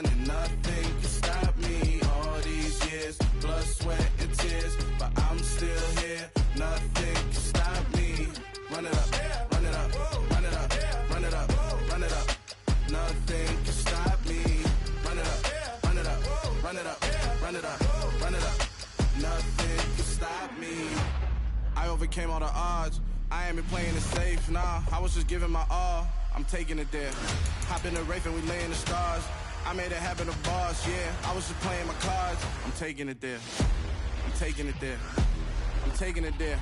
shining, nothing can stop me. All these years, blood, sweat, and tears, but I'm still here. Nothing can stop me. Run it up, run it up, run it up, run it up, run it up. Nothing can stop me. Run it up, run it up, run it up, run it up, run it up. Nothing can stop me. I overcame all the odds. I ain't been playing it safe, nah. I was just giving my all. I'm taking it there. Hop in the Wraith and we lay in the stars. I made it happen to boss, yeah. I was just playing my cards. I'm taking it there. I'm taking it there. I'm taking it there.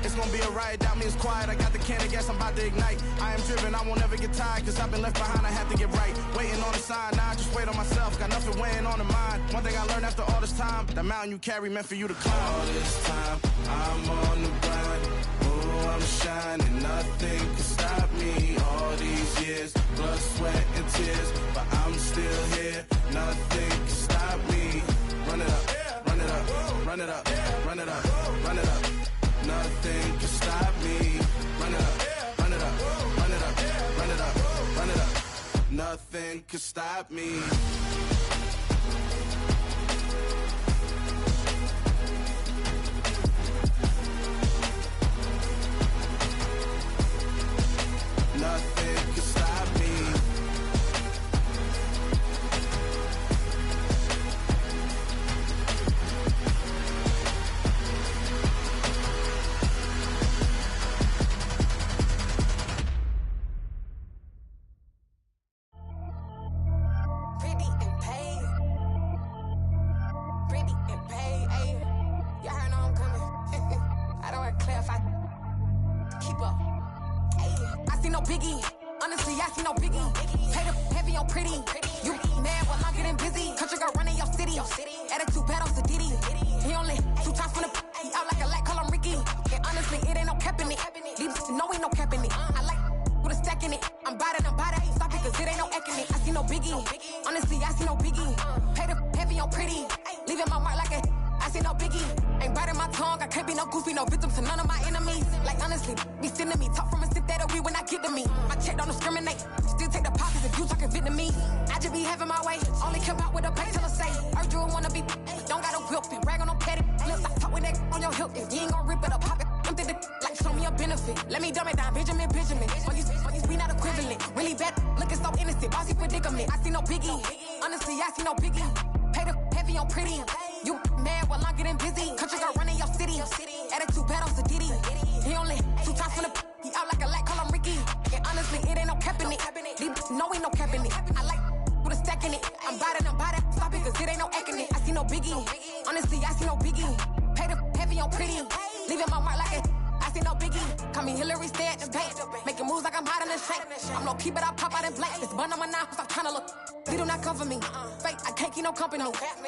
It's gonna be a riot, that means quiet. I got the can of gas, I'm about to ignite. I am driven, I won't ever get tired, cause I've been left behind, I have to get right. Waiting on the sign, now I just wait on myself. Got nothing weighing on the mind. One thing I learned after all this time, the mountain you carry meant for you to climb. All this time, I'm on the grind. Oh, I'm shining, nothing can stop me. All these years, blood, sweat, and tears, but I'm still here. Nothing can stop me. Run it up, run it up, run it up, run it up, run it up. Nothing can stop me. Run it up, run it up, run it up, run it up, run it up. Nothing can stop me. Nothing can stop me.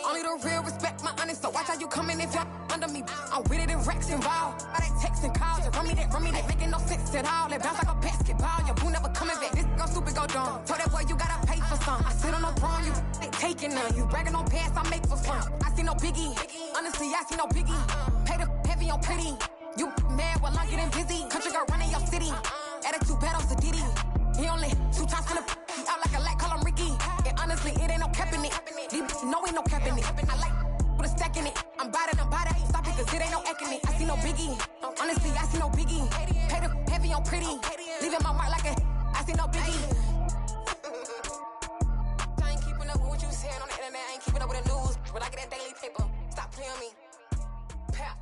Only the real respect my honest, so watch how you coming if y'all under me. I'm with it in Rex involved. All that text and calls, run me that, making no sense at all. That bounce like a basketball, your boo never coming back. This go stupid, go dumb. Told that boy you gotta pay for some. I sit on the throne, you taking none. You bragging on past, I make for fun. I see no biggie, honestly, I see no biggie. Pay the heavy on pretty. You mad while I'm getting busy. Country girl running your city. Attitude bad on Diddy. He only 2 times from the he out like a light, call him Ricky. And honestly, it ain't no cap in it. No, ain't no cap in it. I like with a stack in it. I'm bout it. Stop it, cause it ain't no acting it. I see no biggie. Honestly, I see no biggie. Pay the heavy on pretty. Leaving my mark like a I see no biggie. I ain't keeping up with what you saying on the internet. I ain't keeping up with the news. But I get that daily paper. Stop playing me. Pap.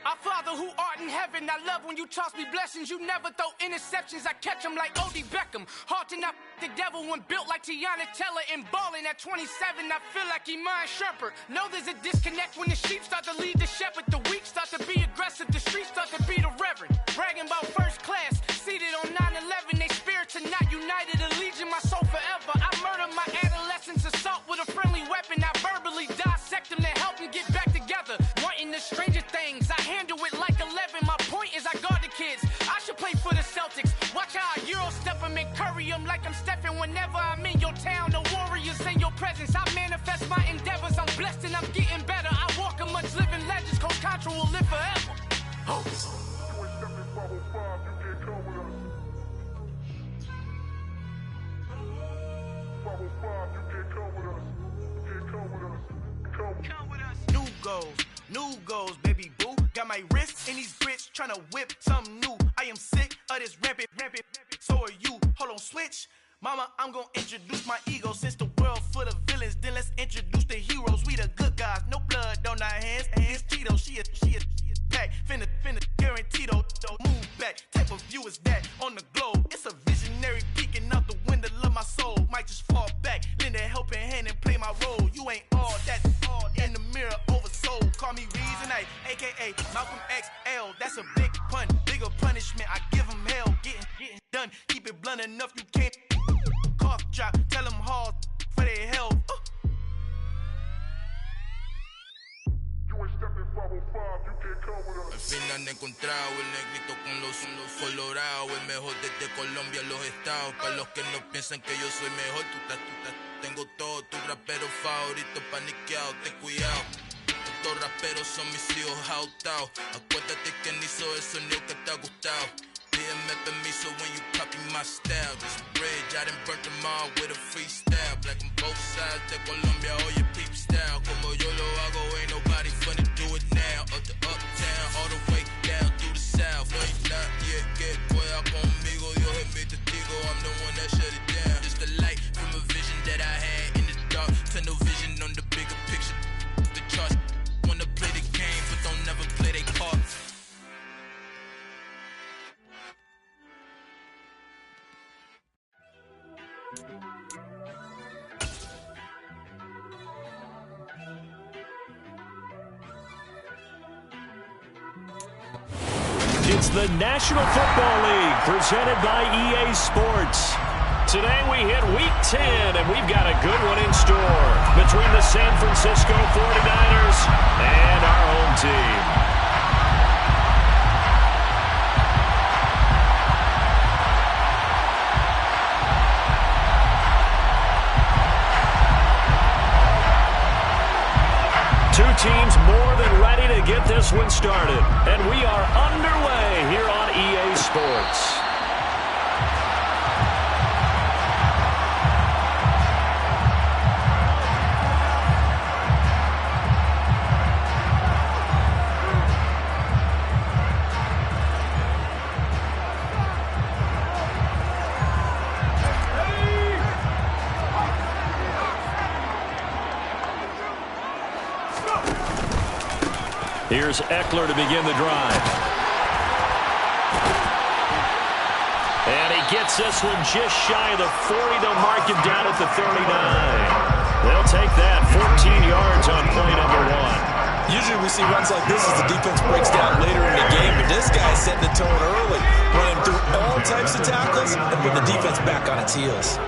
Our Father who art in heaven, I love when you toss me blessings. You never throw interceptions, I catch them like O.D. Beckham. Hard to not the devil when built like Tiana Teller and balling at 27. I feel like Iman Shumpert. Know there's a disconnect when the sheep start to lead the shepherd. The weak start to be aggressive, the streets start to be the reverend. Bragging about first class, seated on 9/11. They spirits are not united, allegiance my soul forever. I murder my adolescence, assault with a friendly weapon. I verbally dissect them to help them get back together. Wanting the stranger things, I handle it like 11. My point is I guard the kids. I should play for the Celtics. Watch how I Euro step them and curry them like I'm Stephen whenever I'm in New goals, baby boo. Got my wrist in these grits, tryna whip something new. I am sick of this rampant. So are you. Hold on, switch. Mama, I'm gonna introduce my ego. Since the world full of villains, then let's introduce the heroes. We the good guys, no blood on our hands. It's Tito, she a pack. Finna guaranteed, move back. Type of view is that on the globe? It's a visionary peeking out the window of my soul. Might just fall back, lend a helping hand and play my role. You ain't all that in the mirror oversold. Call me Reason A, aka Malcolm XL. That's a big pun, bigger punishment. I give him hell, getting done. Keep it blunt enough, you can't cough drop. Tell them hard for their health. Al fin han encontrado el negrito con los colorados, el mejor desde Colombia, los estados. Para los que no piensan que yo soy mejor, tengo todos tus raperos favoritos paniqueados, ten cuidado. Estos raperos son mis hijos adoptados. Acuérdate que ni hizo el sonido que te ha gustado. Pídeme permiso when you copy my style. This bridge, I done burnt them all with a freestyle. Black on both sides de Colombia, oye peep style. Como yo lo hago, ain't nobody finna do it now. Up to uptown, all the way down through the south. No hay nadie que pueda conmigo, Dios es mi testigo. I'm the one that shut it down. Just a light from a vision that I had in the dark. Tunnel vision on the bigger picture. The charts wanna play the game, but don't never play their part. It's the National Football League presented by EA Sports. Today we hit Week 10, and we've got a good one in store between the San Francisco 49ers and our home team. Two teams more than ready to get this one started. And we are underway here on EA Sports. Here's Eckler to begin the drive. And he gets this one just shy of the 40. They'll mark him down at the 39. They'll take that 14 yards on play number one. Usually we see runs like this as the defense breaks down later in the game, but this guy's setting the tone early, running through all types of tackles and putting the defense back on its heels.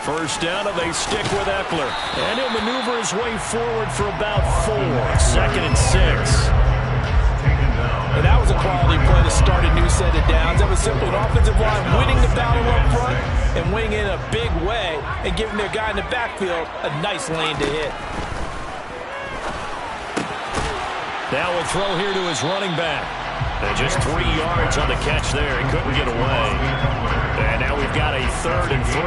First down, and they stick with Eckler. And he'll maneuver his way forward for about 4. 2nd and 6. And that was a quality play to start a new set of downs. That was simply an offensive line winning the battle up front and winning in a big way and giving their guy in the backfield a nice lane to hit. Now a throw here to his running back. And just 3 yards on the catch there. He couldn't get away. And now we've got a 3rd and 3.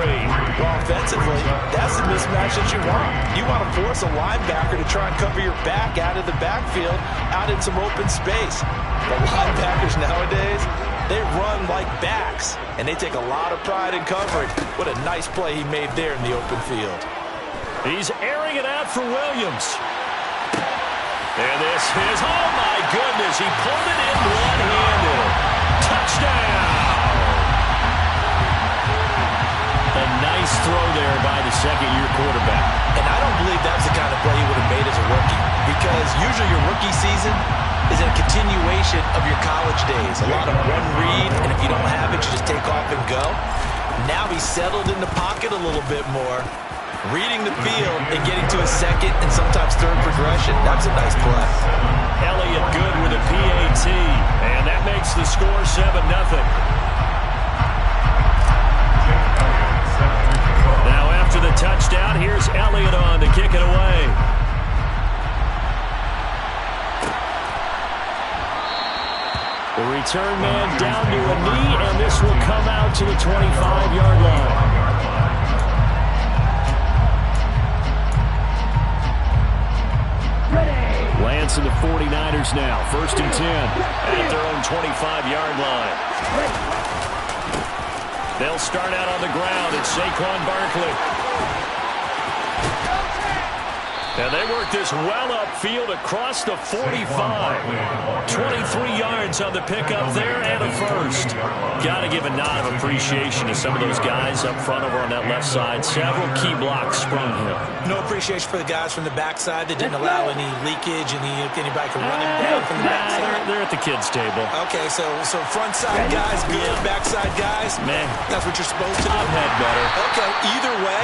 Well, offensively, that's the mismatch that you want. You want to force a linebacker to try and cover your back out of the backfield, out in some open space. The linebackers nowadays, they run like backs, and they take a lot of pride in coverage. What a nice play he made there in the open field. He's airing it out for Williams. And this is, oh my goodness, he pulled it in one-handed. Touchdown! A nice throw there by the second-year quarterback. And I don't believe that's the kind of play he would have made as a rookie, because usually your rookie season is a continuation of your college days. A lot of one read, and if you don't have it, you just take off and go. Now he's settled in the pocket a little bit more, reading the field and getting to a second and sometimes third progression. That's a nice play. Elliott good with a PAT, and that makes the score 7-0. Now after the touchdown, here's Elliott on to kick it away. The return man down to a knee, and this will come out to the 25-yard line. 49ers now. 1st and 10 at their own 25-yard line. They'll start out on the ground. It's Saquon Barkley. And they work this well upfield across the 45. 23 yards on the pickup there and a first. Got to give a nod of appreciation to some of those guys up front over on that left side. Several key blocks sprung here. No appreciation for the guys from the backside that didn't allow any leakage, anybody can run him down from the backside. They're at the kids' table. Okay, so front side guys good, backside guys, man, that's what you're supposed to do. I've had better. Okay, either way,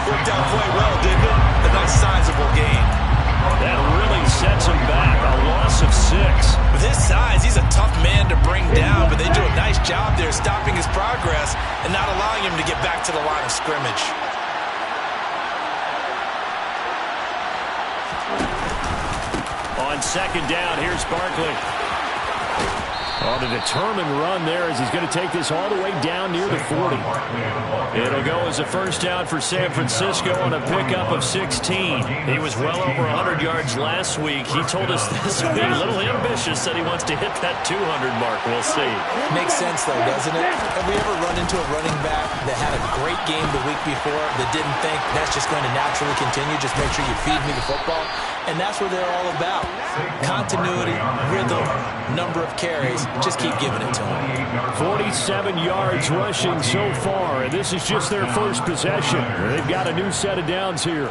worked out quite well, didn't it? A nice sizable game. That really sets him back. A loss of 6. With his size, he's a tough man to bring down, but they do a nice job there stopping his progress and not allowing him to get back to the line of scrimmage. On 2nd down, here's Barkley. On a determined run there as he's going to take this all the way down near the 40. It'll go as a first down for San Francisco on a pickup of 16. He was well over 100 yards last week. He told us this week, a little ambitious, said he wants to hit that 200 mark. We'll see. Makes sense, though, doesn't it? Have we ever run into a running back that had a great game the week before that didn't think that's just going to naturally continue? Just make sure you feed me the football. And that's what they're all about. Continuity, rhythm, number of carries. Just keep giving it to them. 47 yards rushing so far, and this is just their first possession. They've got a new set of downs here.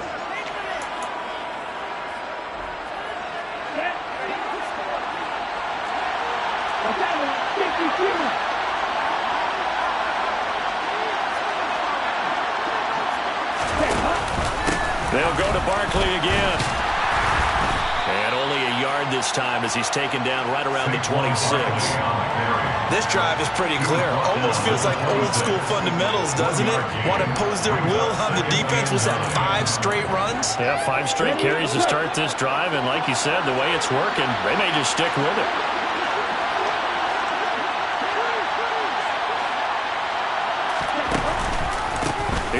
They'll go to Barkley again. And only a yard this time as he's taken down right around the 26. This drive is pretty clear. Almost feels like old school fundamentals, doesn't it? Want to impose their will on the defense. Was that 5 straight runs? Yeah, 5 straight carries to start this drive. And like you said, the way it's working, they may just stick with it.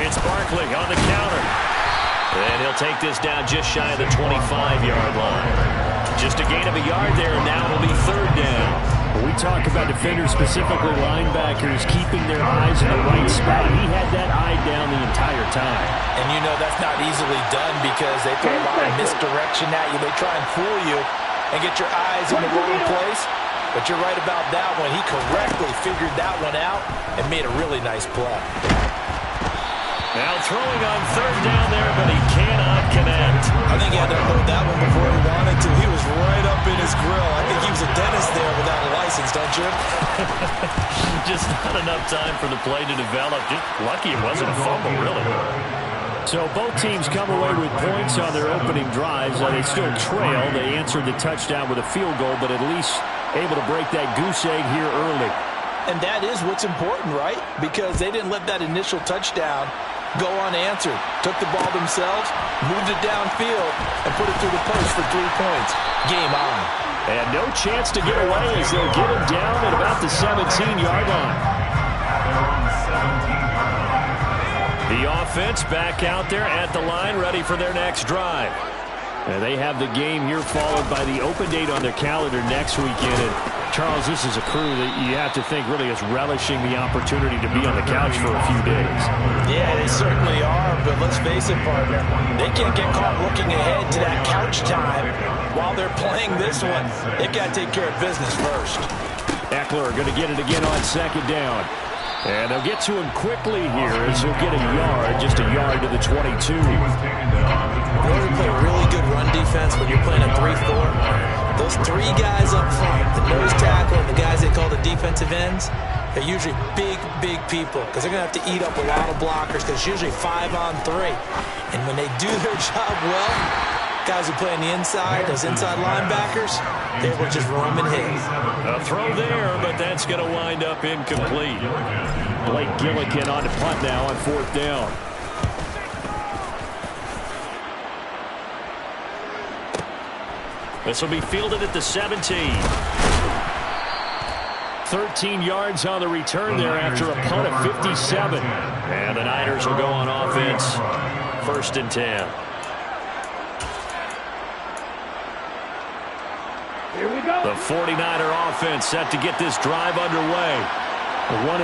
It's Barkley on the counter. And he'll take this down just shy of the 25-yard line. Just a gain of a yard there, and now it'll be 3rd down. When we talk about defenders, specifically linebackers, keeping their eyes in the right spot, he had that eye down the entire time. And you know that's not easily done because they throw a lot of misdirection at you. They try and fool you and get your eyes in the wrong place. But you're right about that one. He correctly figured that one out and made a really nice play. Now throwing on 3rd down there, but he cannot connect. I think he had to unload that one before he wanted to. He was right up in his grill. I think he was a dentist there without a license, don't you? Just not enough time for the play to develop. Just lucky it wasn't a fumble, really. So both teams come away with points on their opening drives. They still trail. They answered the touchdown with a field goal, but at least able to break that goose egg here early. And that is what's important, right? Because they didn't let that initial touchdown go unanswered. Took the ball themselves, moved it downfield, and put it through the post for 3 points. Game on. And no chance to get away as they'll get him down at about the 17-yard line. The offense back out there at the line, ready for their next drive. And they have the game here followed by the open date on their calendar next weekend. And Charles, this is a crew that you have to think really is relishing the opportunity to be on the couch for a few days. Yeah, they certainly are, but let's face it, partner. They can't get caught looking ahead to that couch time while they're playing this one. They've got to take care of business first. Eckler going to get it again on 2nd down. And they'll get to him quickly here as he'll get a yard, just a yard to the 22. In order to play a really good run defense when you're playing a 3-4, those 3 guys up front, the nose tackle and the guys they call the defensive ends, they're usually big, big people because they're going to have to eat up a lot of blockers because it's usually 5-on-3. And when they do their job well, guys who play on the inside, those inside linebackers, they will just roam and hit. A throw there, but that's going to wind up incomplete. Blake Gillikin on the punt now on 4th down. This will be fielded at the 17. 13 yards on the return there after a punt of 57. And the Niners will go on offense. 1st and 10. The 49er offense set to get this drive underway. 1-7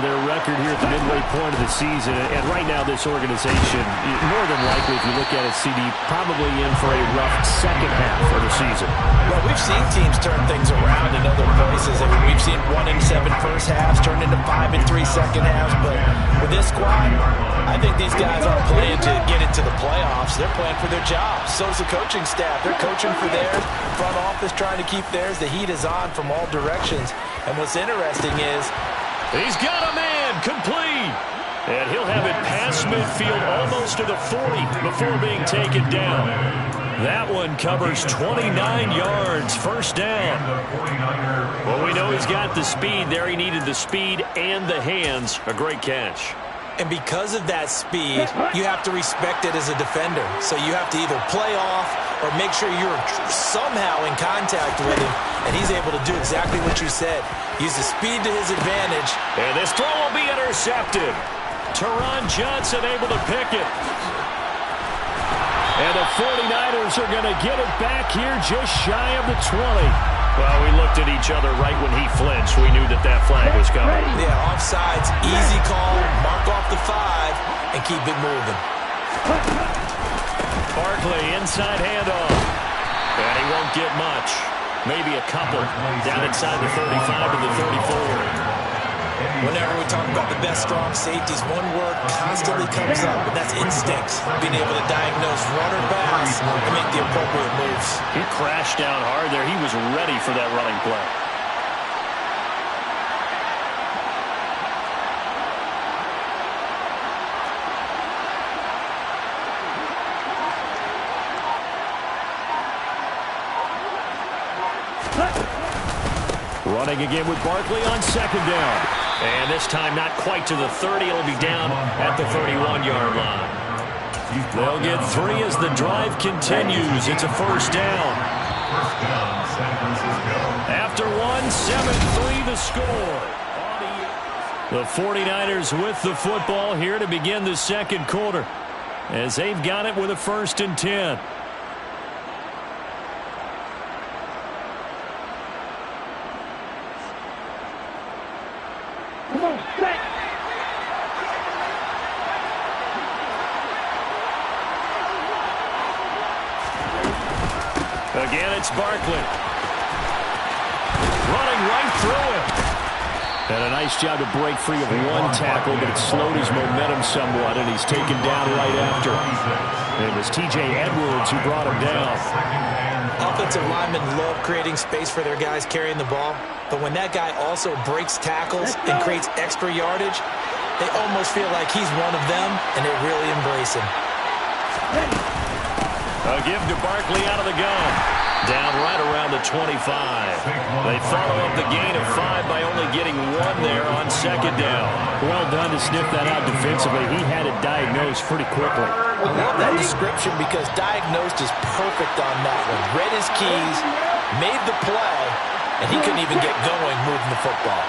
their record here at the midway point of the season. And right now this organization, more than likely, if you look at it, CD, probably in for a rough second half of the season. Well, we've seen teams turn things around in other places. I mean, we've seen 1-7 first halves turn into 5-3 second halves. But with this squad, I think these guys aren't playing to get into the playoffs. They're playing for their jobs. So is the coaching staff. They're coaching for theirs. Front office trying to keep theirs. The heat is on from all directions. And what's interesting is he's got a man complete. And he'll have it past midfield almost to the 40 before being taken down. That one covers 29 yards, first down. Well, we know he's got the speed there. He needed the speed and the hands. A great catch. And because of that speed, you have to respect it as a defender. So you have to either play off or make sure you're somehow in contact with him. And he's able to do exactly what you said. Use the speed to his advantage. And this throw will be intercepted. Teron Johnson able to pick it. And the 49ers are going to get it back here just shy of the 20. Well, we looked at each other right when he flinched. We knew that that flag was coming. Yeah, offsides, easy call, mark off the 5, and keep it moving. Barkley, inside handoff. And he won't get much. Maybe a couple. Down inside the 35 to the 34. Whenever we talk about the best strong safeties, one word constantly comes up, and that's instinct. Being able to diagnose run or pass and make the appropriate moves. He crashed down hard there. He was ready for that running play. Running again with Barkley on second down. And this time not quite to the 30. It'll be down at the 31-yard line. They'll get 3 as the drive continues. It's a first down. After 1, 7-3 the score. The 49ers with the football here to begin the second quarter, as they've got it with a 1st and 10. Again, it's Barkley. Running right through it. And a nice job to break free of one tackle, but it slowed his momentum somewhat, and he's taken down right after. It was T.J. Edwards who brought him down. Offensive linemen love creating space for their guys carrying the ball, but when that guy also breaks tackles and creates extra yardage, they almost feel like he's one of them, and they really embrace him. A give to Barkley out of the gun. Down right around the 25. They follow up the gain of 5 by only getting 1 there on second down. Well done to sniff that out defensively. He had it diagnosed pretty quickly. I love that description because diagnosed is perfect on that one. Read his keys, made the play, and he couldn't even get going moving the football.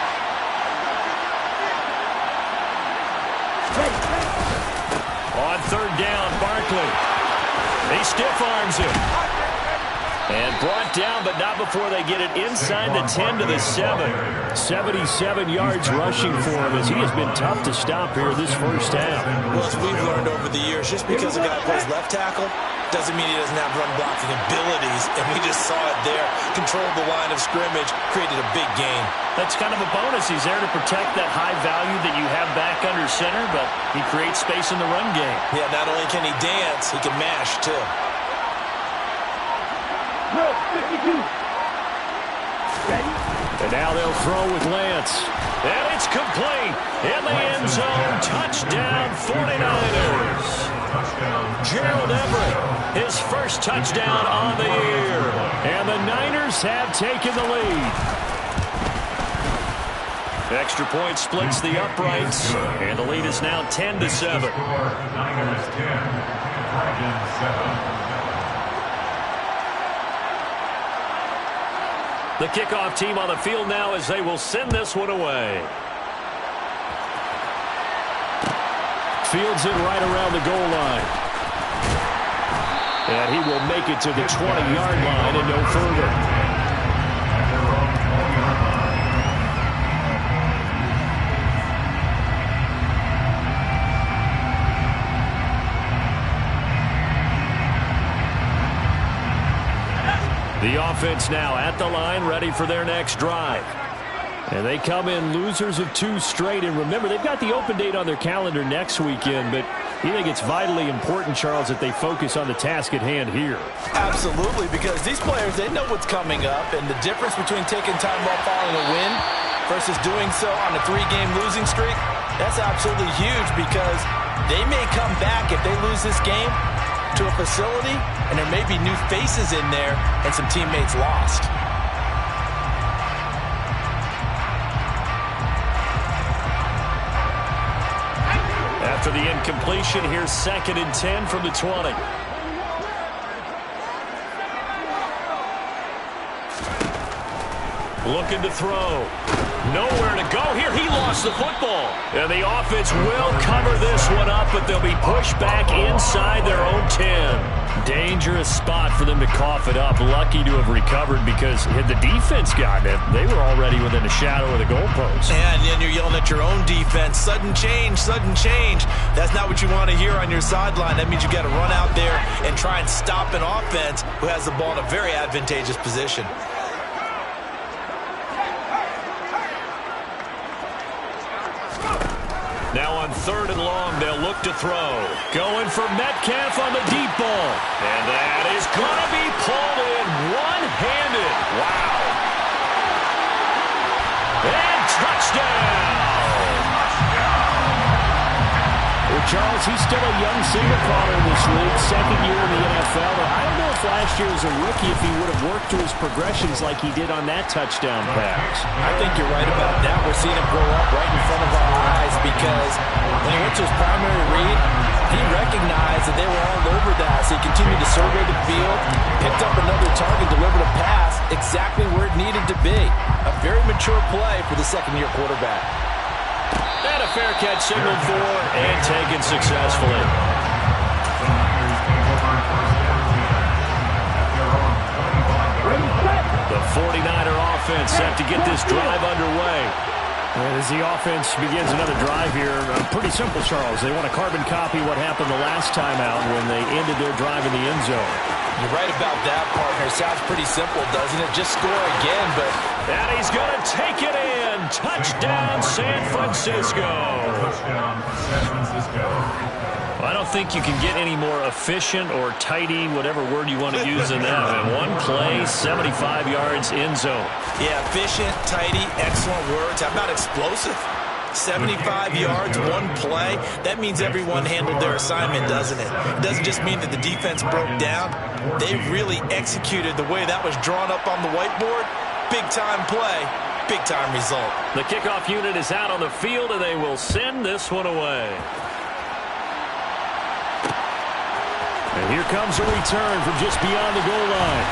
On third down, Barkley. He stiff arms him. And brought down, but not before they get it inside the 10 to the 7. 77 yards rushing for him, as he has been tough to stop here this first half. Well, as we've learned over the years, just because a guy plays left tackle doesn't mean he doesn't have run blocking abilities, and we just saw it there. Controlled the line of scrimmage, created a big gain. That's kind of a bonus. He's there to protect that high value that you have back under center, but he creates space in the run game. Yeah, not only can he dance, he can mash, too. And now they'll throw with Lance. And it's complete. In the end zone. Touchdown, 49ers. Gerald Everett, his first touchdown on the year. And the Niners have taken the lead. Extra point splits the uprights. And the lead is now 10 to 7. Niners 10, Vikings 7. The kickoff team on the field now as they will send this one away. Fields it right around the goal line. And he will make it to the 20-yard line and no further. The offense now at the line, ready for their next drive. And they come in losers of 2 straight. And remember, they've got the open date on their calendar next weekend, but you think it's vitally important, Charles, that they focus on the task at hand here. Absolutely, because these players, they know what's coming up, and the difference between taking time off following a win versus doing so on a 3-game losing streak, that's absolutely huge, because they may come back if they lose this game to a facility, and there may be new faces in there and some teammates lost. After the incompletion, here's 2nd and 10 from the 20. Looking to throw. Nowhere to go here. He lost the football. And the offense will cover this one up, but they'll be pushed back inside their own 10. Dangerous spot for them to cough it up. Lucky to have recovered, because had the defense gotten it, they were already within a shadow of the goalpost. And then you're yelling at your own defense. Sudden change, sudden change. That's not what you want to hear on your sideline. That means you got to run out there and try and stop an offense who has the ball in a very advantageous position. Now on 3rd and long, they'll look to throw. Going for Metcalf on the deep ball. And that is going to be pulled in one-handed. Wow. And touchdown. Well, Charles, he's still a young single-caller in this league, 2nd year in the NFL. And I don't know if last year as a rookie, if he would have worked through his progressions like he did on that touchdown pass. I think you're right about that. We're seeing him grow up right in front of our eyes, because when he went to his primary read, he recognized that they were all over that. So he continued to survey the field, picked up another target, delivered a pass exactly where it needed to be. A very mature play for the 2nd-year quarterback. And a fair catch signaled for and taken successfully. The 49er offense set to get this drive underway. And as the offense begins another drive here, pretty simple, Charles. They want to carbon copy what happened the last time out when they ended their drive in the end zone. You're right about that, partner. Sounds pretty simple, doesn't it? Just score again, but... And he's going to take it in. Touchdown, San Francisco. Touchdown, San Francisco. I don't think you can get any more efficient or tidy, whatever word you want to use in that. And one play, 75 yards, end zone. Yeah, efficient, tidy, excellent words. How about explosive? 75 yards, one play. That means everyone handled their assignment, doesn't it? It doesn't just mean that the defense broke down. They really executed the way that was drawn up on the whiteboard. Big-time play, big-time result. The kickoff unit is out on the field, and they will send this one away. And here comes a return from just beyond the goal line.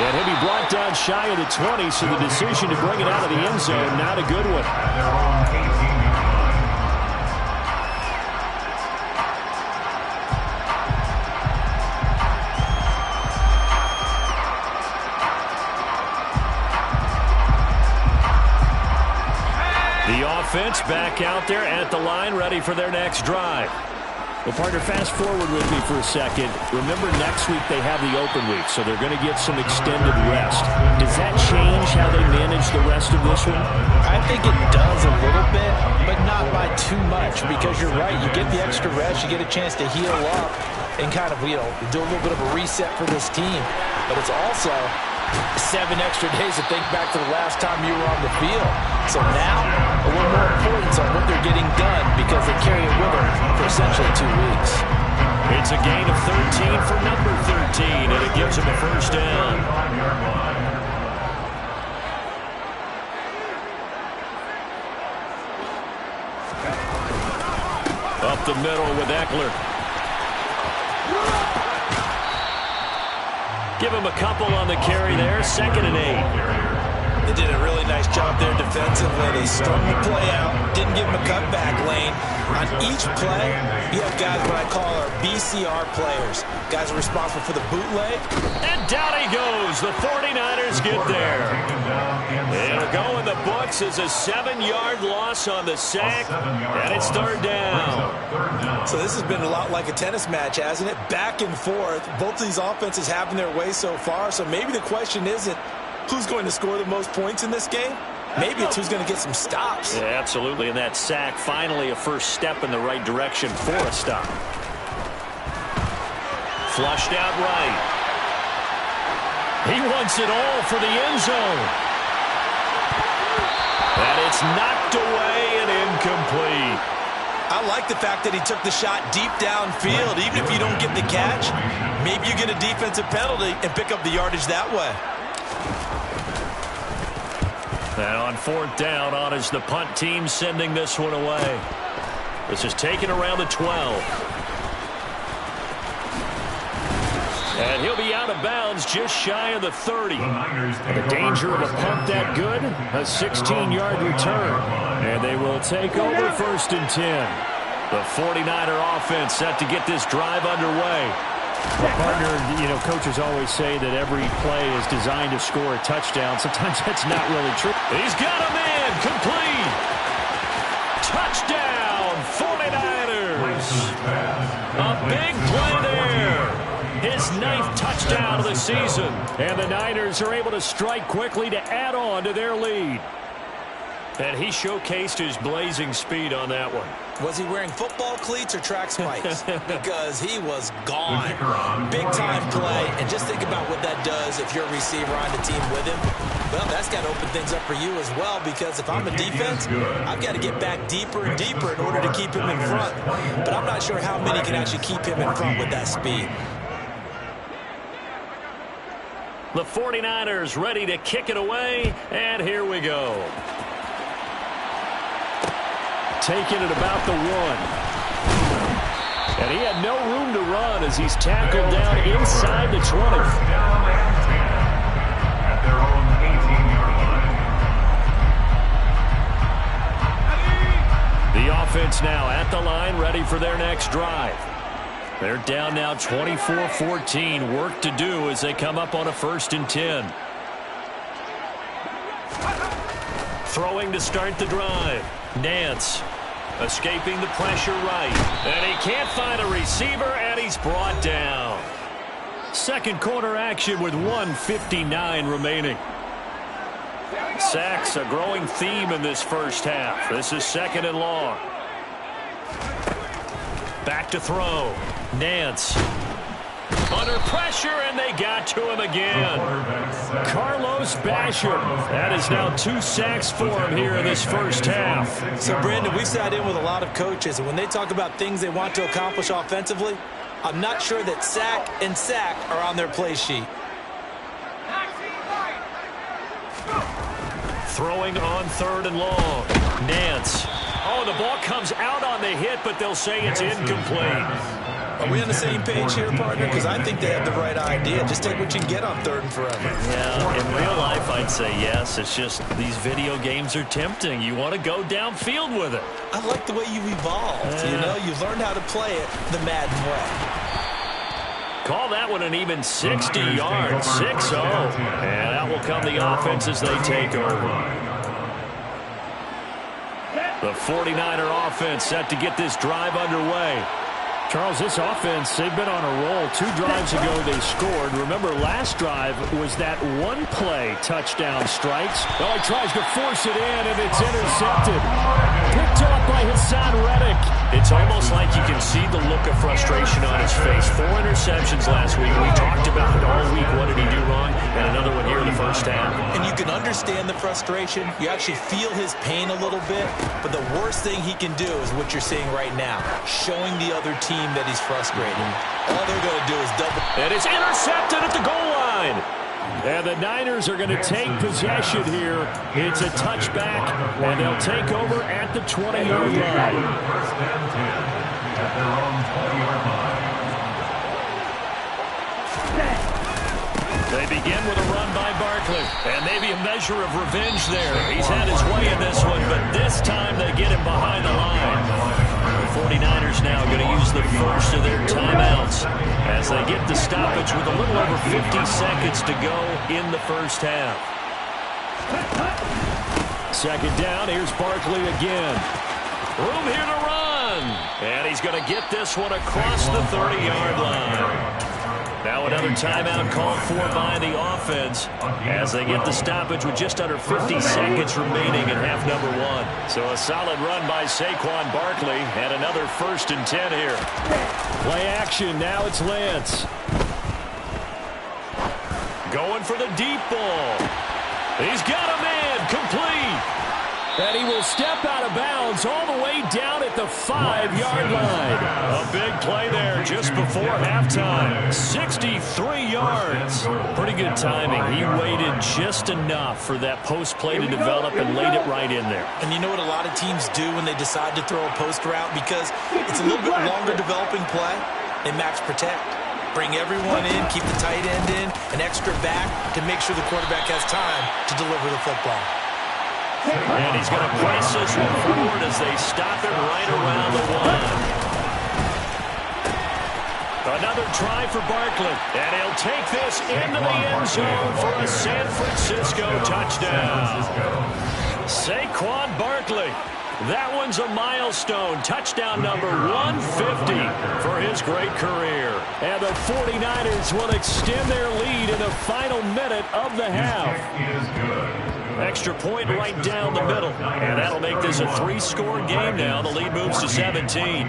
And he'll be brought down shy of the 20, so the decision to bring it out of the end zone, not a good one. The offense back out there at the line, ready for their next drive. Well, partner, fast forward with me for a second. Remember, next week they have the open week, so they're going to get some extended rest. Does that change how they manage the rest of this one? I think it does a little bit, but not by too much, because you're right. You get the extra rest, you get a chance to heal up and kind of, do a little bit of a reset for this team. But it's also 7 extra days to think back to the last time you were on the field. So now, a little more importance on what they're getting done, because they carry it with them for essentially 2 weeks. It's a gain of 13 for number 13, and it gives them a first down. Up the middle with Eckler. Give him a couple on the carry there. 2nd and 8. They did a really nice job there defensively. They strung the play out, didn't give him a cutback lane. On each play, you have guys what I call our BCR players. Guys are responsible for the bootleg. And down he goes. The 49ers get there. It'll go in the books as a 7-yard loss on the sack. And it's 3rd down. So this has been a lot like a tennis match, hasn't it? Back and forth. Both of these offenses having their way so far. So maybe the question isn't who's going to score the most points in this game. Maybe it's who's going to get some stops. Yeah, absolutely. And that sack, finally a first step in the right direction for a stop. Flushed out right. He wants it all for the end zone. And it's knocked away and incomplete. I like the fact that he took the shot deep downfield. Even if you don't get the catch, maybe you get a defensive penalty and pick up the yardage that way. And on fourth down, on is the punt team sending this one away. This is taken around the 12. And he'll be out of bounds just shy of the 30. The danger of a punt that good, a 16-yard return. And they will take over first and 10. The 49er offense set to get this drive underway. Well, partner, coaches always say that every play is designed to score a touchdown. Sometimes that's not really true. He's got a man, complete. Touchdown, 49ers. A big play there. His 9th touchdown of the season. And the Niners are able to strike quickly to add on to their lead. And he showcased his blazing speed on that one. Was he wearing football cleats or track spikes? Because he was gone. Big-time play. And just think about what that does if you're a receiver on the team with him. Well, that's got to open things up for you as well, because if I'm a defense, I've got to get back deeper and deeper in order to keep him in front. But I'm not sure how many can actually keep him in front with that speed. The 49ers ready to kick it away, and here we go. Taking it about the 1. And he had no room to run as he's tackled down inside the 20. At their own 18-yard line. The offense now at the line, ready for their next drive. They're down now 24-14. Work to do as they come up on a 1st and 10. Throwing to start the drive. Nance escaping the pressure right. And he can't find a receiver, and he's brought down. Second quarter action with 1:59 remaining. Sacks a growing theme in this first half. This is 2nd and long. Back to throw. Nance. Under pressure, and they got to him again. Carlos Basham. That is now 2 sacks for him here in this first half. So, Brandon, we've sat in with a lot of coaches, and when they talk about things they want to accomplish offensively, I'm not sure that sack and sack are on their play sheet. Throwing on 3rd and long. Nance. Oh, the ball comes out on the hit, but they'll say it's incomplete. Are we on the same page here, partner? Because I think they have the right idea. Just take what you can get on 3rd and forever. Yeah, in real life, I'd say yes. It's just these video games are tempting. You want to go downfield with it. I like the way you've evolved. You've learned how to play it the Madden way. Call that one an even 60 yards, 6-0. And out will come the offense as they take over. The 49er offense set to get this drive underway. Charles, this offense, they've been on a roll. 2 drives ago they scored. Remember, last drive was that one-play touchdown strikes. Oh, he tries to force it in, and it's intercepted. Picked up by Hassan Reddick. It's almost like you can see the look of frustration on his face. 4 interceptions last week. We talked about it all week. What did he do wrong? And another one here in the first half. And you can understand the frustration. You actually feel his pain a little bit. But the worst thing he can do is what you're seeing right now, showing the other team that he's frustrated. All they're going to do is double. And it's intercepted at the goal line. And the Niners are going to take possession here. It's a touchback, and they'll take over at the 20-yard line. First and 10 at their own 20-yard line. They begin with a run by Barkley, and maybe a measure of revenge there. He's had his way in this one, but this time they get him behind the line. The 49ers now going to use the first of their timeouts as they get the stoppage with a little over 50 seconds to go in the first half. Second down, here's Barkley again. Room here to run. And he's going to get this one across the 30-yard line. Now another timeout called for by the offense as they get the stoppage with just under 50 seconds remaining in half number 1. So a solid run by Saquon Barkley and another 1st and 10 here. Play action. Now it's Lance. Going for the deep ball. He's got a man complete. And he will step out of bounds all the way down at the 5-yard line. A big play there just before halftime. 63 yards. Pretty good timing. He waited just enough for that post play to develop and laid it right in there. And you know what a lot of teams do when they decide to throw a post route? Because it's a little bit longer developing play, they max protect. Bring everyone in, keep the tight end in, an extra back to make sure the quarterback has time to deliver the football. And he's going to press this one forward as they stop it right around the 1. Another try for Barkley. And he'll take this into the end zone for a San Francisco touchdown. Saquon Barkley. That one's a milestone. Touchdown number 150 for his great career. And the 49ers will extend their lead in the final minute of the half. Extra point right down the middle. And that'll make this a 3-score game now. The lead moves to 17.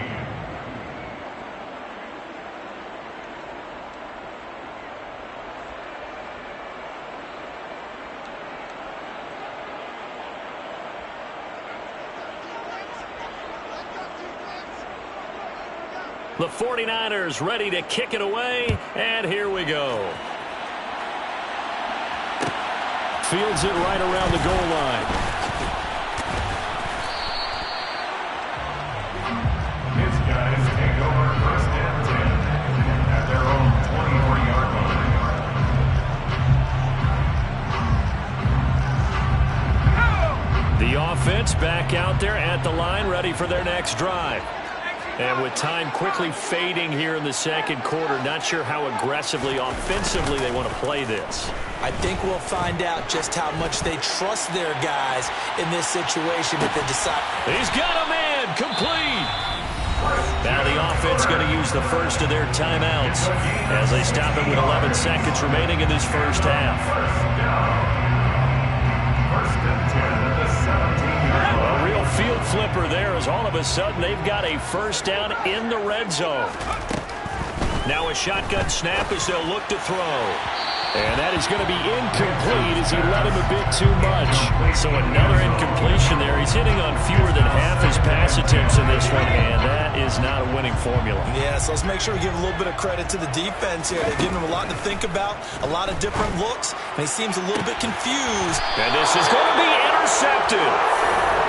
The 49ers ready to kick it away, and here we go. Fields it right around the goal line. His guys take over 1st and 10 at their own 24-yard line. The offense back out there at the line, ready for their next drive. And with time quickly fading here in the second quarter, not sure how aggressively, offensively they want to play this. I think we'll find out just how much they trust their guys in this situation if they decide. He's got a man complete. Now the offense going to use the first of their timeouts as they stop it with 11 seconds remaining in this first half. First and 10 at the 17-yard line. A real field flipper there as all of a sudden they've got a first down in the red zone. Now a shotgun snap as they'll look to throw. And that is going to be incomplete as he let him a bit too much. So another incompletion there. He's hitting on fewer than half his pass attempts in this one, and that is not a winning formula. Yeah, so let's make sure we give a little bit of credit to the defense here. They've given him a lot to think about, a lot of different looks, and he seems a little bit confused. And this is going to be intercepted.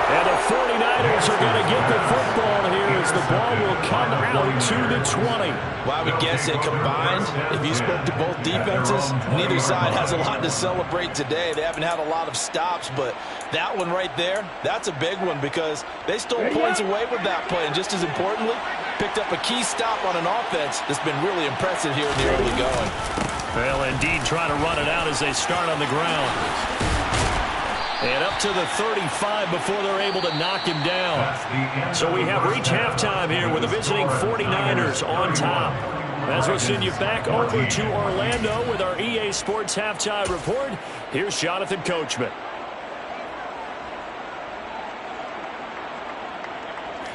And the 49ers are going to get the football here as the ball will come out to the 20. Well, I would guess that combined, if you spoke to both defenses, neither side has a lot to celebrate today. They haven't had a lot of stops, but that one right there, that's a big one because they stole points away with that play. And just as importantly, picked up a key stop on an offense that's been really impressive here in the early going. Well, indeed, trying to run it out as they start on the ground. And up to the 35 before they're able to knock him down. So we have reached halftime here with the visiting 49ers on top. As we'll send you back over to Orlando with our EA Sports Halftime Report, here's Jonathan Coachman.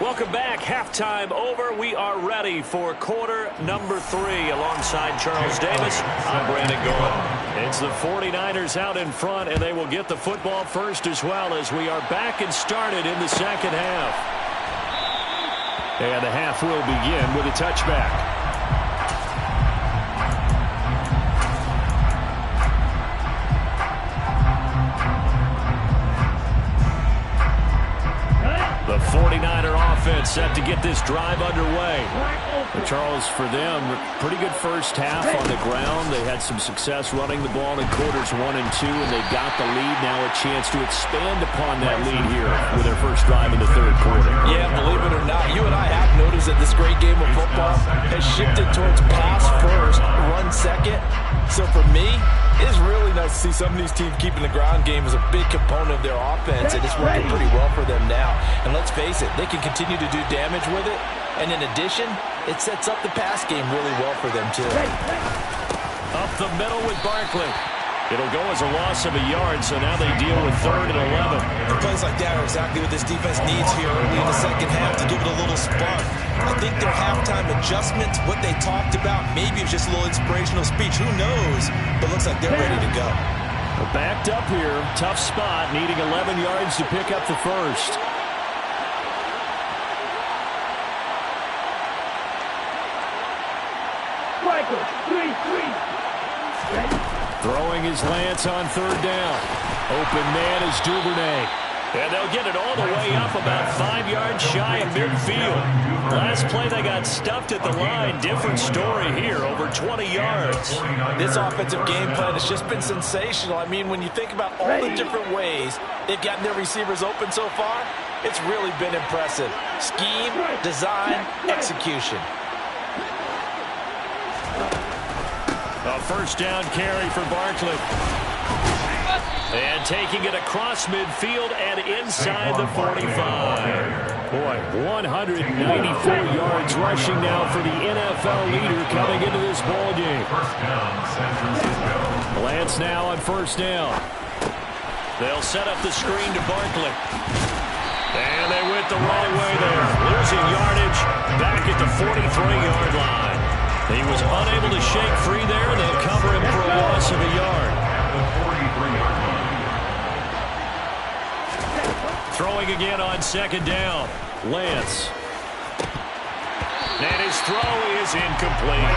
Welcome back. Halftime over. We are ready for quarter number 3. Alongside Charles Davis, I'm Brandon Gore. It's the 49ers out in front, and they will get the football first as well as we are back and started in the second half. And the half will begin with a touchback. The 49er offense set to get this drive underway. And Charles, for them, pretty good first half on the ground. They had some success running the ball in quarters 1 and 2, and they got the lead. Now a chance to expand upon that lead here with their first drive in the third quarter. Yeah, believe it or not, you and I have noticed that this great game of football has shifted towards pass first, run second. So for me, it's really nice to see some of these teams keeping the ground game as a big component of their offense, and it's working pretty well for them now. And let's face it, they can continue to do damage with it, And in addition, it sets up the pass game really well for them, too. Up the middle with Barkley. It'll go as a loss of a yard, so now they deal with 3rd and 11. And plays like that are exactly what this defense needs here early in the second half to give it a little spark. I think their halftime adjustments, what they talked about, maybe it was just a little inspirational speech. Who knows? But looks like they're ready to go. Backed up here. Tough spot, needing 11 yards to pick up the first. Throwing his Lance on 3rd down. Open man is Duvernay. And they'll get it all the way up about 5 yards shy of midfield. Last play they got stuffed at the line. Different story here, over 20 yards. This offensive game plan has just been sensational. I mean, when you think about all the different ways they've gotten their receivers open so far, it's really been impressive. Scheme, design, execution. A 1st down carry for Barkley. And taking it across midfield and inside the 45. Boy, 194 yards rushing now for the NFL leader coming into this ball game. Lance now on 1st down. They'll set up the screen to Barkley. And they went the wrong way there. Losing yardage back at the 43-yard line. He was unable to shake free there. They'll cover him for a loss of a yard. Throwing again on 2nd down. Lance. And his throw is incomplete.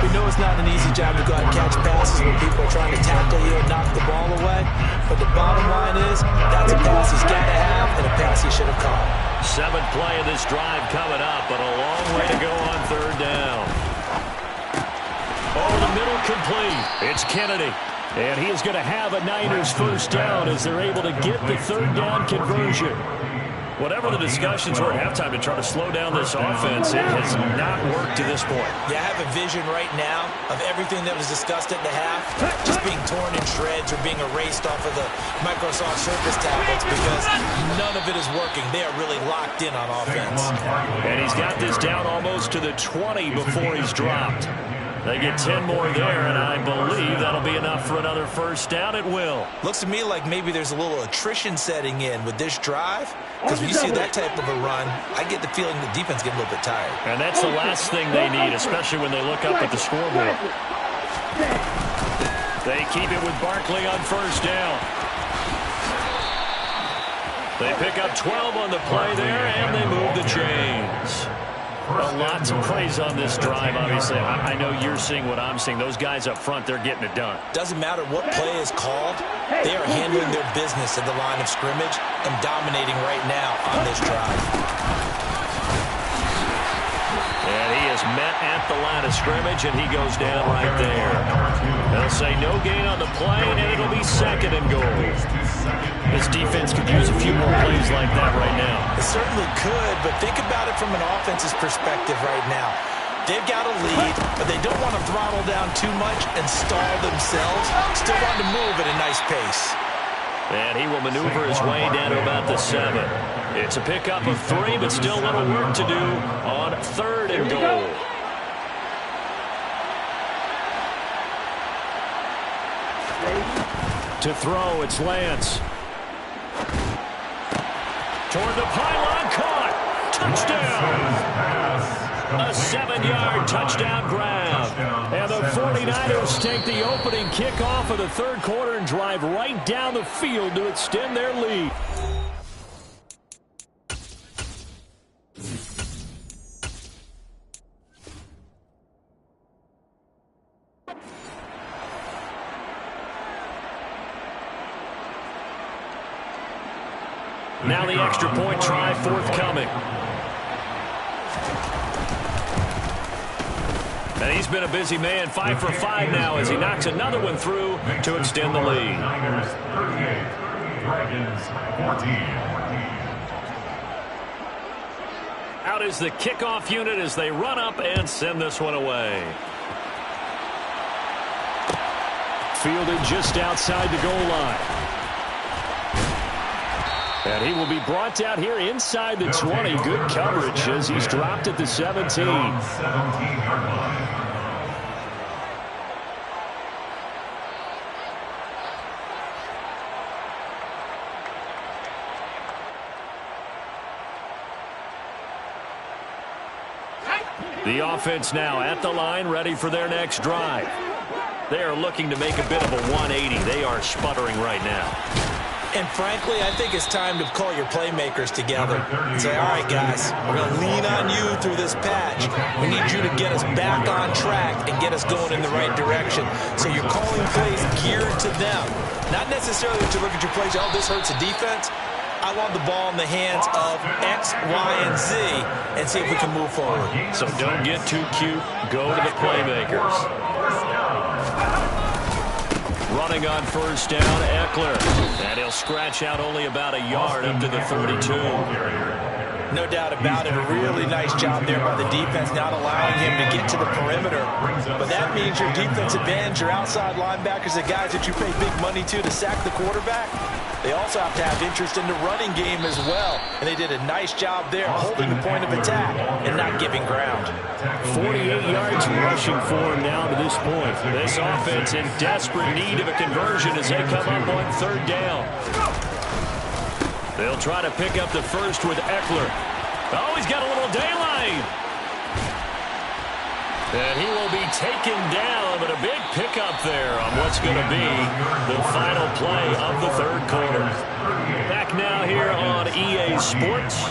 We know it's not an easy job to go out and catch passes when people are trying to tackle you and knock the ball away. But the bottom line is, that's a pass he's got to have and a pass he should have caught. 7th play of this drive coming up, but a long way to go on 3rd down. Over the middle, complete. It's Kennedy. And he is going to have a Niners 1st down as they're able to get the 3rd down conversion. Whatever the discussions were at halftime to try to slow down this offense, it has not worked to this point. Yeah, I have a vision right now of everything that was discussed at the half just being torn in shreds or being erased off of the Microsoft Surface tablets because none of it is working. They are really locked in on offense. And he's got this down almost to the 20 before he's dropped. They get 10 more there, and I believe that'll be enough for another 1st down. It will. Looks to me like maybe there's a little attrition setting in with this drive, because when you see that type of a run, I get the feeling the defense getting a little bit tired. And that's the last thing they need, especially when they look up at the scoreboard. They keep it with Barkley on 1st down. They pick up 12 on the play there, and they move the chains. Lots of praise on this drive, obviously. I know you're seeing what I'm seeing. Those guys up front, they're getting it done. Doesn't matter what play is called. They are handling their business at the line of scrimmage and dominating right now on this drive. And he is met at the line of scrimmage, and he goes down right there. They'll say no gain on the play, and it'll be 2nd and goal. This defense could use a few more plays like that right now. It certainly could, but think about it from an offense's perspective right now. They've got a lead, but they don't want to throttle down too much and stall themselves. Still want to move at a nice pace. And he will maneuver his way down to about the 7. It's a pickup of 3, but still a little work to do on 3rd and goal. To throw, it's Lance. Toward the pylon, caught. Touchdown. A 7-yard touchdown grab. And the 49ers take the opening kickoff of the 3rd quarter and drive right down the field to extend their lead. Now the extra point try forthcoming. And he's been a busy man, 5 for 5 now as he knocks another one through to extend the lead. Niners 38, Dragons 14. Out is the kickoff unit as they run up and send this one away. Fielded just outside the goal line. And he will be brought down here inside the 20. Good coverage as he's dropped at the 17. 17-yard line. The offense now at the line, ready for their next drive. They are looking to make a bit of a 180. They are sputtering right now. And frankly, I think it's time to call your playmakers together and say, all right, guys, we're going to lean on you through this patch. We need you to get us back on track and get us going in the right direction. So you're calling plays geared to them. Not necessarily that you look at your plays, oh, this hurts the defense. I want the ball in the hands of X, Y, and Z and see if we can move forward. So don't get too cute. Go to the playmakers. Running on first down, Eckler. And he'll scratch out only about a yard up to the 32. No doubt about it. A really nice job there by the defense, not allowing him to get to the perimeter. But that means your defensive ends, your outside linebackers, the guys that you pay big money to sack the quarterback, they also have to have interest in the running game as well. And they did a nice job there holding the point of attack and not giving ground. 48 yards rushing for him now to this point. This offense in desperate need of a conversion as they come up on third down. They'll try to pick up the first with Eckler. Oh, he's got a little daylight. And he will be taken down, but a big pickup there on what's going to be the final play of the third quarter. Back now here on EA Sports.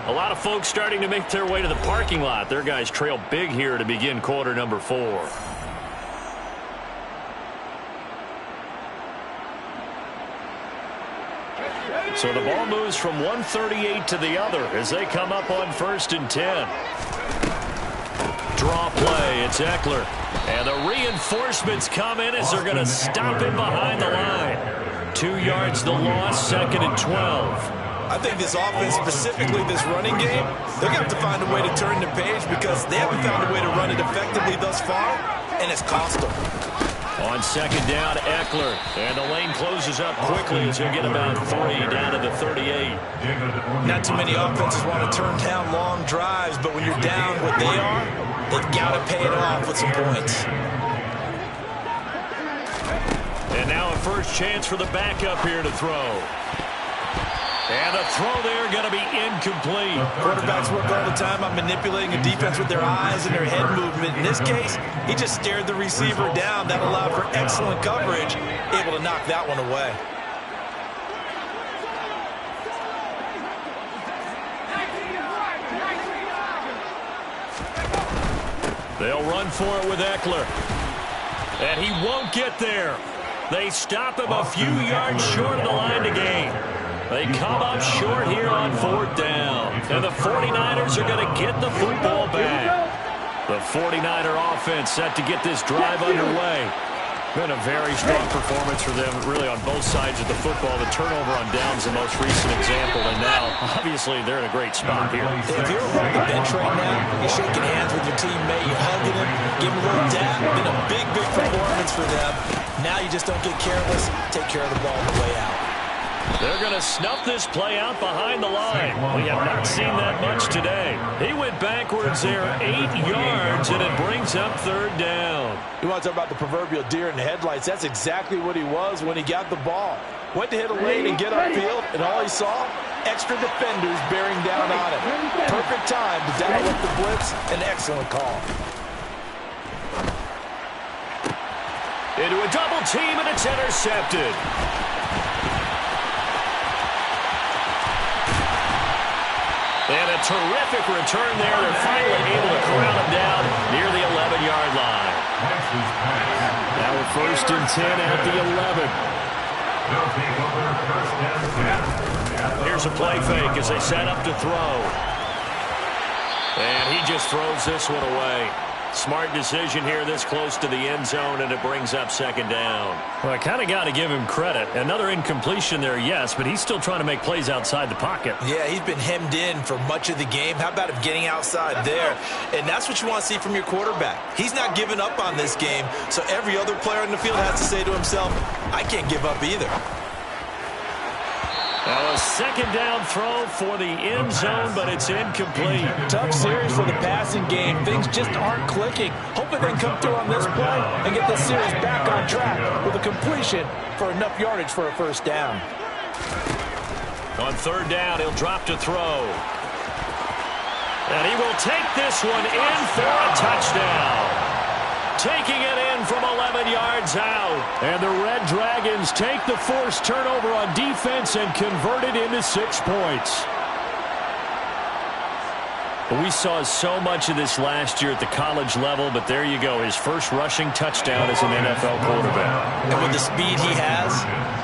A lot of folks starting to make their way to the parking lot. Their guys trail big here to begin quarter number 4. So the ball moves from 138 to the other as they come up on first and 10. Draw play, it's Eckler. And the reinforcements come in as they're going to stop him behind the line. 2 yards the loss, second and 12. I think this offense, specifically this running game, they're going to have to find a way to turn the page because they haven't found a way to run it effectively thus far, and it's cost them. On second down, Eckler. And the lane closes up quickly as he'll get about 3 down to the 38. Not too many offenses want to turn down long drives, but when you're down what they are, they've got to pay it off with some points. And now a first chance for the backup here to throw. And the throw there going to be incomplete. Quarterbacks work all the time on manipulating a defense with their eyes and their head movement. In this case, he just stared the receiver down. That allowed for excellent coverage, able to knock that one away. They'll run for it with Eckler. And he won't get there. They stop him a few yards short of the line to gain. They come up short here on fourth down. And the 49ers are going to get the football back. The 49er offense set to get this drive underway. Been a very strong performance for them, really, on both sides of the football. The turnover on downs the most recent example, and now, obviously, they're in a great spot here. If you're on the bench right now, you're shaking hands with your teammate, you're hugging him, giving him a little dap. Been a big, big performance for them. Now you just don't get careless. Take care of the ball on the way out. They're going to snuff this play out behind the line. We have not seen that much today. He went backwards there 8 yards, and it brings up third down. You want to talk about the proverbial deer in the headlights? That's exactly what he was when he got the ball. Went to hit a lane and get upfield, and all he saw, extra defenders bearing down on him. Perfect time to dial up the blitz. An excellent call. Into a double team, and it's intercepted. And a terrific return there. They're finally able to corral him down near the 11-yard line. Now we're first and 10 at the 11. Here's a play fake as they set up to throw. And he just throws this one away. Smart decision here this close to the end zone, and it brings up second down. Well, I kind of got to give him credit. Another incompletion there, yes, but he's still trying to make plays outside the pocket. Yeah, he's been hemmed in for much of the game. How about him getting outside there? And that's what you want to see from your quarterback. He's not giving up on this game, so every other player in the field has to say to himself, I can't give up either. Now a second down throw for the end zone, but it's incomplete. Tough series for the passing game. Things just aren't clicking. Hoping they can come through on this play and get this series back on track with a completion for enough yardage for a first down. On third down, he'll drop to throw. And he will take this one in for a touchdown. Taking it in from 11 yards out. And the Red Dragons take the forced turnover on defense and convert it into 6 points. We saw so much of this last year at the college level, but there you go, his first rushing touchdown as an NFL quarterback. And with the speed he has,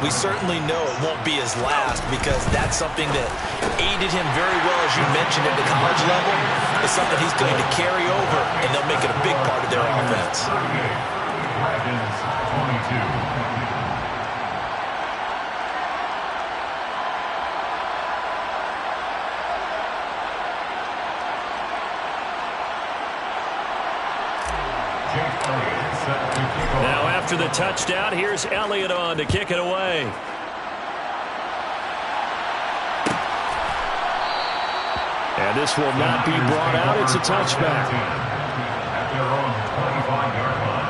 we certainly know it won't be his last, because that's something that aided him very well, as you mentioned, at the college level. It's something he's going to carry over, and they'll make it a big part of their offense. Dragons 22. Now after the touchdown, here's Elliott on to kick it away. And this will not be brought out. It's a touchback. At their own 25-yard line.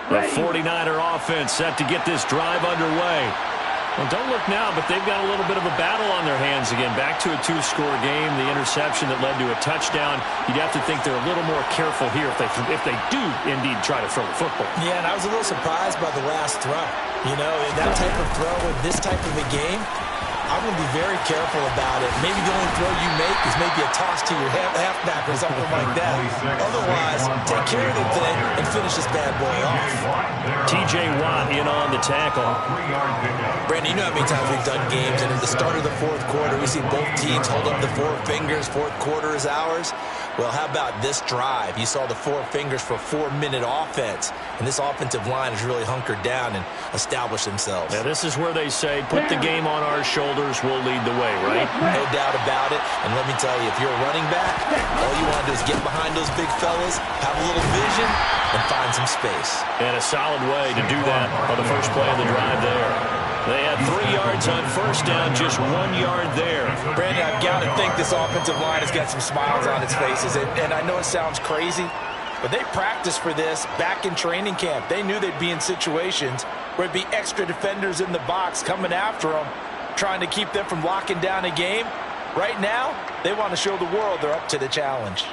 The 49er offense set to get this drive underway. Well, don't look now, but they've got a little bit of a battle on their hands again. Back to a 2-score game. The interception that led to a touchdown. You'd have to think they're a little more careful here if they do indeed try to throw the football. Yeah, and I was a little surprised by the last throw. You know, in that type of throw in this type of a game, I'm going to be very careful about it. Maybe the only throw you make is maybe a toss to your halfback or something like that. Otherwise, take care of the thing and finish this bad boy off. T.J. Watt in on the tackle. Brandon, you know how many times we've done games, and at the start of the fourth quarter, we see both teams hold up the 4 fingers. Fourth quarter is ours. Well, how about this drive? You saw the 4 fingers for a 4-minute offense, and this offensive line has really hunkered down and established themselves. Yeah, this is where they say, put the game on our shoulders, we'll lead the way, right? No doubt about it. And let me tell you, if you're a running back, all you want to do is get behind those big fellas, have a little vision, and find some space. And a solid way to do that on the first play of the drive there. They had 3 yards on first down, just 1 yard there. Brandon, I've got to think this offensive line has got some smiles on its faces. And I know it sounds crazy, but they practiced for this back in training camp. They knew they'd be in situations where it'd be extra defenders in the box coming after them, trying to keep them from locking down a game. Right now, they want to show the world they're up to the challenge.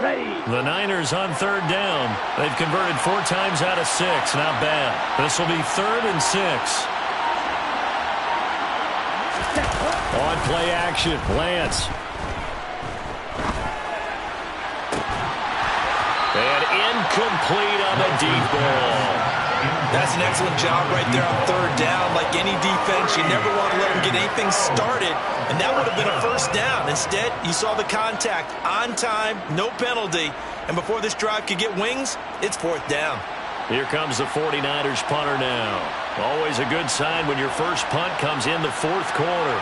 The Niners on third down. They've converted 4 times out of 6. Not bad. This will be 3rd and 6. On play action, Lance. And incomplete on the deep ball. That's an excellent job right there on third down. Like any defense, you never want to let them get anything started, and that would have been a first down. Instead, you saw the contact on time, no penalty, and before this drive could get wings, it's 4th down. Here comes the 49ers punter now. Always a good sign when your first punt comes in the 4th quarter.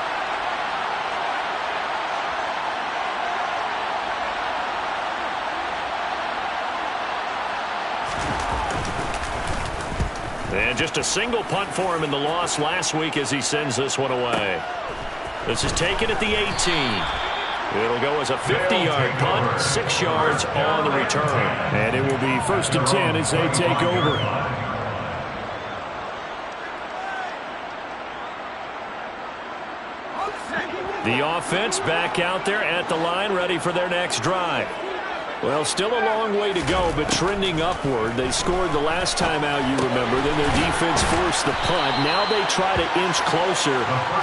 And just a single punt for him in the loss last week as he sends this one away. This is taken at the 18. It'll go as a 50-yard punt, 6 yards on the return. And it will be 1st and 10 as they take over. The offense back out there at the line, ready for their next drive. Well, still a long way to go, but trending upward. They scored the last time out, you remember. Then their defense forced the punt. Now they try to inch closer,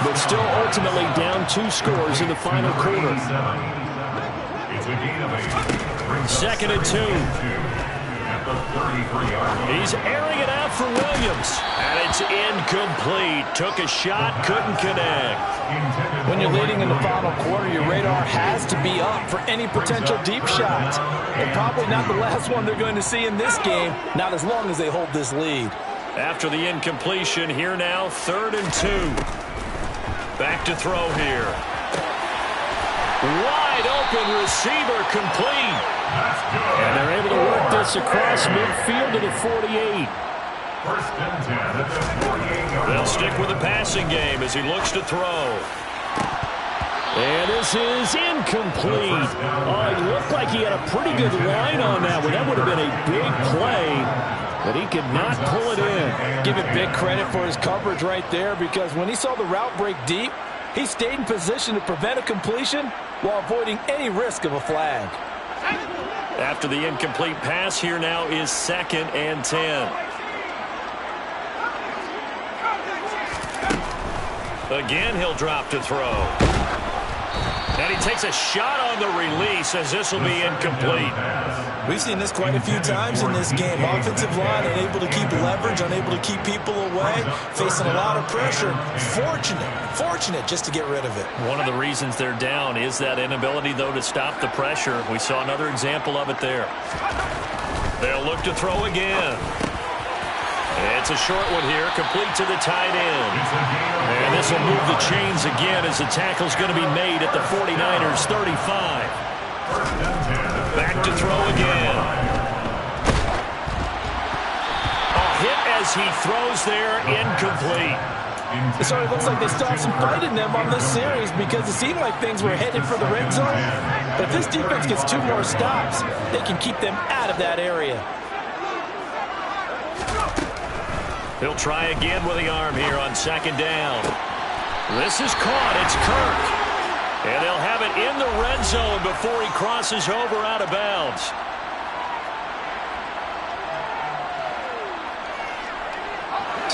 but still ultimately down 2 scores in the final quarter. It's a gain of 8. 2nd and 2. At the 33-yard line. He's airing it out left for Williams. And it's incomplete. Took a shot, couldn't connect. When you're leading in the final quarter, your radar has to be up for any potential deep shots. And probably not the last one they're going to see in this game, not as long as they hold this lead. After the incompletion, here now, 3rd and 2. Back to throw here. Wide open receiver, complete. And they're able to work this across midfield to the 48. First and 10 at the 48-yard line. They'll stick with the passing game as he looks to throw. And this is incomplete. Oh, it looked like he had a pretty good line on that one. That would have been a big play, but he could not pull it in. Give it big credit for his coverage right there, because when he saw the route break deep, he stayed in position to prevent a completion while avoiding any risk of a flag. After the incomplete pass, here now is 2nd and 10. Again, he'll drop to throw. And he takes a shot on the release as this will be incomplete. We've seen this quite a few times in this game. Offensive line unable to keep leverage, unable to keep people away, facing a lot of pressure. Fortunate just to get rid of it. One of the reasons they're down is that inability, though, to stop the pressure. We saw another example of it there. They'll look to throw again. It's a short one here, complete to the tight end. And this will move the chains again as the tackle's going to be made at the 49ers 35. Back to throw again. A hit as he throws there, incomplete. It sort of looks like they still have some fight in them on this series, because it seemed like things were headed for the red zone. But if this defense gets 2 more stops, they can keep them out of that area. He'll try again with the arm here on 2nd down. This is caught. It's Kirk. And they'll have it in the red zone before he crosses over out of bounds.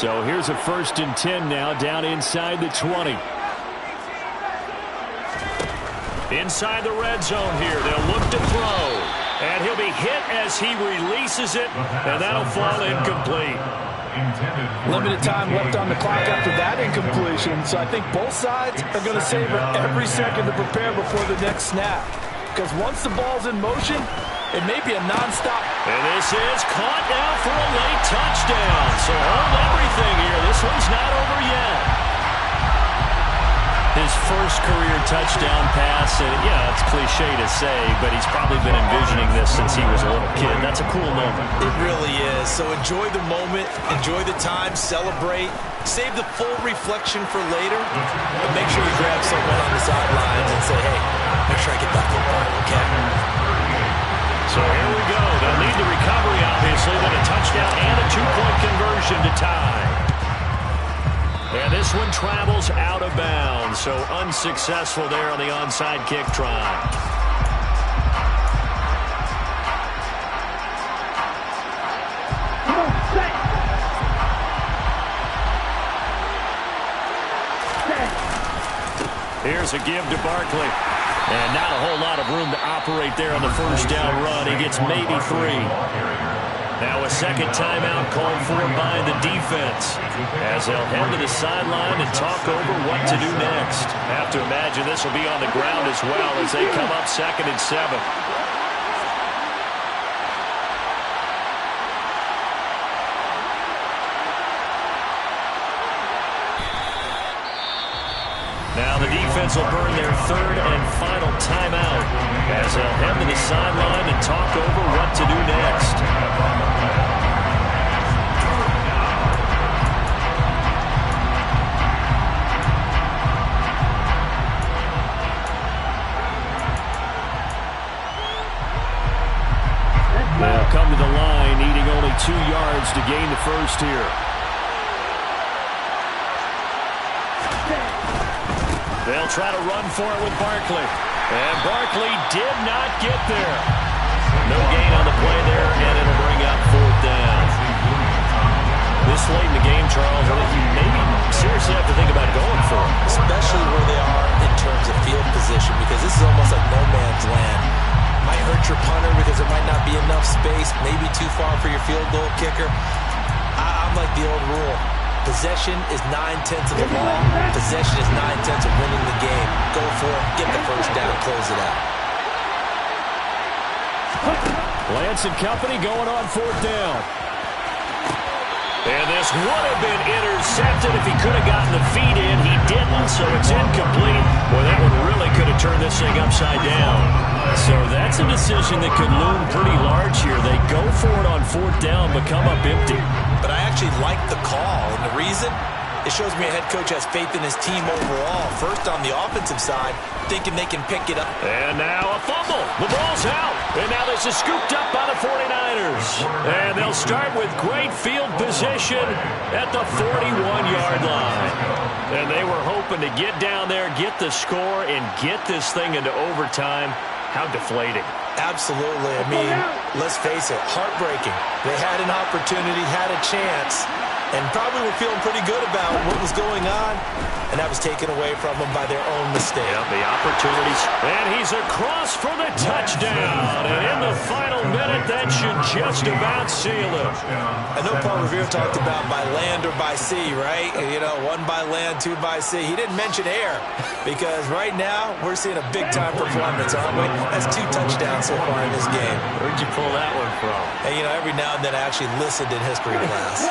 So here's a 1st and 10 now, down inside the 20. Inside the red zone here. They'll look to throw. And he'll be hit as he releases it. And that'll fall incomplete. Limited time left on the clock after that incompletion, so I think both sides are going to savor every second to prepare before the next snap. Because once the ball's in motion, it may be a nonstop. And this is caught now for a late touchdown. So hold everything here. This one's not over yet. His first career touchdown pass, and yeah, it's cliche to say, but he's probably been envisioning this since he was a little kid. That's a cool moment. It really is. So enjoy the moment, enjoy the time, celebrate, save the full reflection for later, but make sure you grab someone on the sidelines and say, hey, make sure I get that football, okay? So here we go. They'll need the recovery, obviously, then a touchdown and a 2-point conversion to tie. And this one travels out of bounds, so unsuccessful there on the onside kick try. Here's a give to Barkley. And not a whole lot of room to operate there on the 1st down run. He gets maybe 3. Now a 2nd timeout called for by the defense, as they'll head to the sideline and talk over what to do next. Have to imagine this will be on the ground as well as they come up 2nd and 7. Now the defense will burn their 3rd and final timeout as they'll head to the sideline and talk over what to do next. They'll come to the line, needing only 2 yards to gain the first here. They'll try to run for it with Barkley. And Barkley did not get there. No gain on the play there, and it'll bring up 4th down. This late in the game, Charles, I think you maybe seriously have to think about going for it. Especially where they are in terms of field position, because this is almost like no man's land. Might hurt your punter because there might not be enough space, maybe too far for your field goal kicker. I'm like the old rule. Possession is 9/10 of the law. Possession is 9/10 of winning the game. Go for it, get the first down, close it out. Lance and company going on 4th down. And this would have been intercepted if he could have gotten the feet in. He didn't, so it's incomplete. Boy, that one really could have turned this thing upside down. So that's a decision that could loom pretty large here. They go for it on 4th down, but come up empty. But I actually like the call, and the reason? It shows me a head coach has faith in his team overall. First on the offensive side, thinking they can pick it up. And now a fumble. The ball's out. And now this is scooped up by the 49ers. And they'll start with great field position at the 41-yard line. And they were hoping to get down there, get the score, and get this thing into overtime. How deflating. Absolutely. I mean, let's face it, heartbreaking. They had an opportunity, had a chance, and probably were feeling pretty good about what was going on, and that was taken away from them by their own mistake. Yeah, the opportunities. And he's across for the touchdown. And in the final minute, that should just about seal it. I know Paul Revere talked about by land or by sea, right? You know, 1 by land, 2 by sea. He didn't mention air because right now we're seeing a big-time performance, aren't we? That's 2 touchdowns so far in this game. Where'd you pull that one from? And, you know, every now and then I actually listened in history class.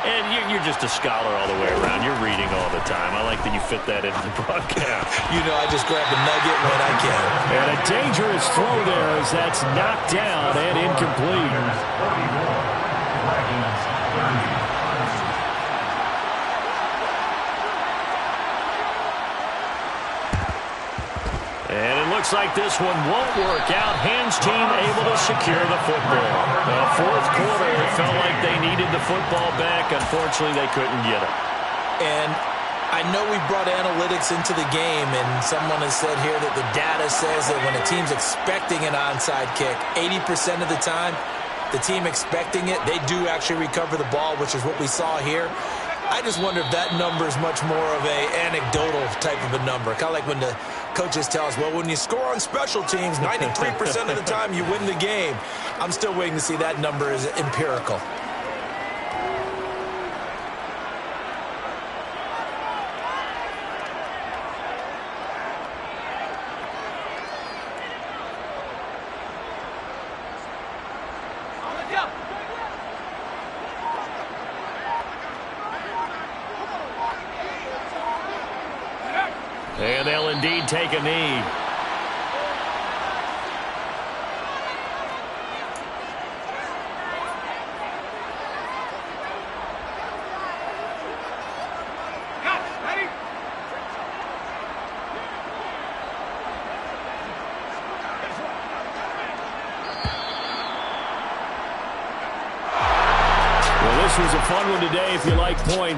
And you're just a scholar all the way around. You're reading all the time. I like that you fit that into the broadcast. You know, I just grab a nugget when I can. And a dangerous throw there as that's knocked down and incomplete. And it looks like this one won't work out. Hands team able to secure the football. Fourth quarter, it felt like they needed the football back. Unfortunately, they couldn't get it. And I know we brought analytics into the game, and someone has said here that the data says that when a team's expecting an onside kick, 80% of the time, the team expecting it, they do actually recover the ball, which is what we saw here. I just wonder if that number is much more of a anecdotal type of a number. Kind of like when the coaches tell us, well, when you score on special teams, 93% of the time you win the game. I'm still waiting to see that number is empirical. And they'll indeed take a knee. Well, this was a fun one today if you like points.